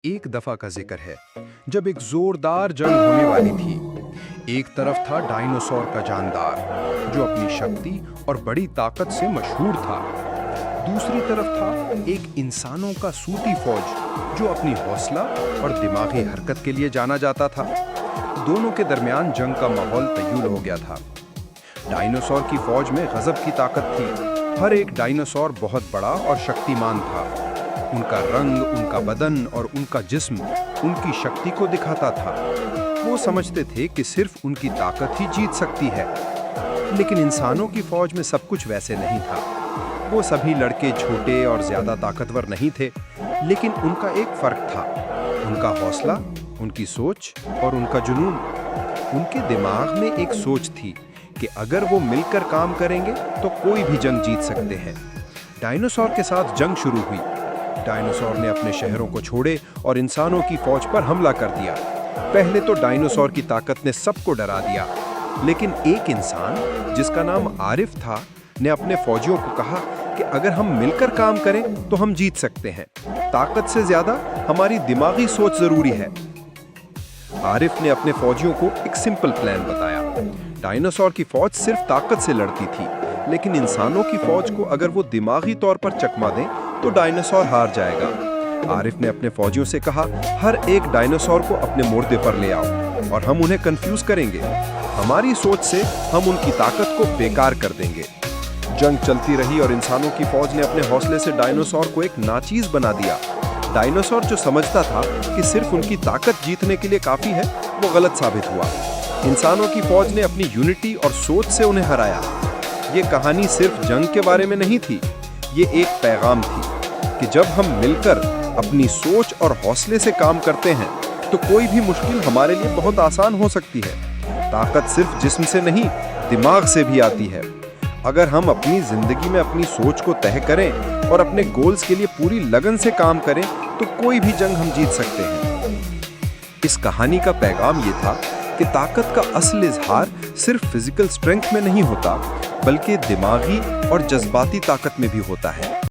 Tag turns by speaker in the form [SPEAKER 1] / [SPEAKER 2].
[SPEAKER 1] ایک دفعہ کا ذکر ہے جب ایک زوردار جنگ ہونے والی تھی۔ ایک طرف تھا ڈائنوسور کا جاندار جو اپنی شکتی اور بڑی طاقت سے مشہور تھا۔ دوسری طرف تھا ایک انسانوں کا صوتی فوج جو اپنی حوصلہ اور دماغی حرکت کے لیے جانا جاتا تھا۔ دونوں کے درمیان جنگ کا ماحول تیول ہو گیا تھا۔ ڈائنوسور کی فوج میں غضب کی طاقت تھی۔ ہر ایک ڈائنوسور بہت بڑا اور شکتیمان تھا۔ ان کا رنگ، ان کا بدن اور ان کا جسم ان کی شکتی کو دکھاتا تھا۔ وہ سمجھتے تھے کہ صرف ان کی طاقت ہی جیت سکتی ہے۔ لیکن انسانوں کی فوج میں سب کچھ ویسے نہیں تھا۔ وہ سبھی لڑکے چھوٹے اور زیادہ طاقتور نہیں تھے، لیکن ان کا ایک فرق تھا، ان کا حوصلہ، ان کی سوچ اور ان کا جنون۔ ان کے دماغ میں ایک سوچ تھی کہ اگر وہ مل کر کام کریں گے تو کوئی بھی جنگ جیت سکتے ہیں۔ ڈائنوسور کے ساتھ جنگ شروع ہوئی۔ ڈائنوسور نے اپنے شہروں کو چھوڑے اور انسانوں کی فوج پر حملہ کر دیا۔ پہلے تو ڈائنوسور کی طاقت نے سب کو ڈرا دیا، لیکن ایک انسان جس کا نام عارف تھا نے اپنے فوجیوں کو کہا کہ اگر ہم مل کر کام کریں تو ہم جیت سکتے ہیں۔ طاقت سے زیادہ ہماری دماغی سوچ ضروری ہے۔ عارف نے اپنے فوجیوں کو ایک سمپل پلان بتایا۔ ڈائنوسور کی فوج صرف طاقت سے لڑتی تھی، لیکن انسانوں کی فوج کو اگر وہ دماغی طور پر چکما دیں تو ڈائنوسور ہار جائے گا۔ عارف نے اپنے فوجیوں سے کہا، ہر ایک ڈائنوسور کو اپنے مردے پر لے آؤ اور ہم انہیں کنفیوز کریں گے۔ ہماری سوچ سے ہم ان کی طاقت کو بیکار کر دیں گے۔ جنگ چلتی رہی اور انسانوں کی فوج نے اپنے حوصلے سے ڈائنوسور کو ایک ناچیز بنا دیا۔ ڈائنوسور جو سمجھتا تھا کہ صرف ان کی طاقت جیتنے کے لیے کافی ہے، وہ غلط ثابت ہوا۔ انسانوں کی فوج نے اپنی یونٹی اور سوچ سے انہیں ہرایا۔ یہ کہانی صرف جنگ کے بارے میں نہیں تھی، یہ ایک پیغام تھی کہ جب ہم مل کر اپنی سوچ اور حوصلے سے کام کرتے ہیں تو کوئی بھی مشکل ہمارے لیے بہت آسان ہو سکتی ہے۔ طاقت صرف جسم سے نہیں، دماغ سے بھی آتی ہے۔ اگر ہم اپنی زندگی میں اپنی سوچ کو طے کریں اور اپنے گولز کے لیے پوری لگن سے کام کریں تو کوئی بھی جنگ ہم جیت سکتے ہیں۔ اس کہانی کا پیغام یہ تھا کہ طاقت کا اصل اظہار صرف فزیکل اسٹرینتھ میں نہیں ہوتا، بلکہ دماغی اور جذباتی طاقت میں بھی ہوتا ہے۔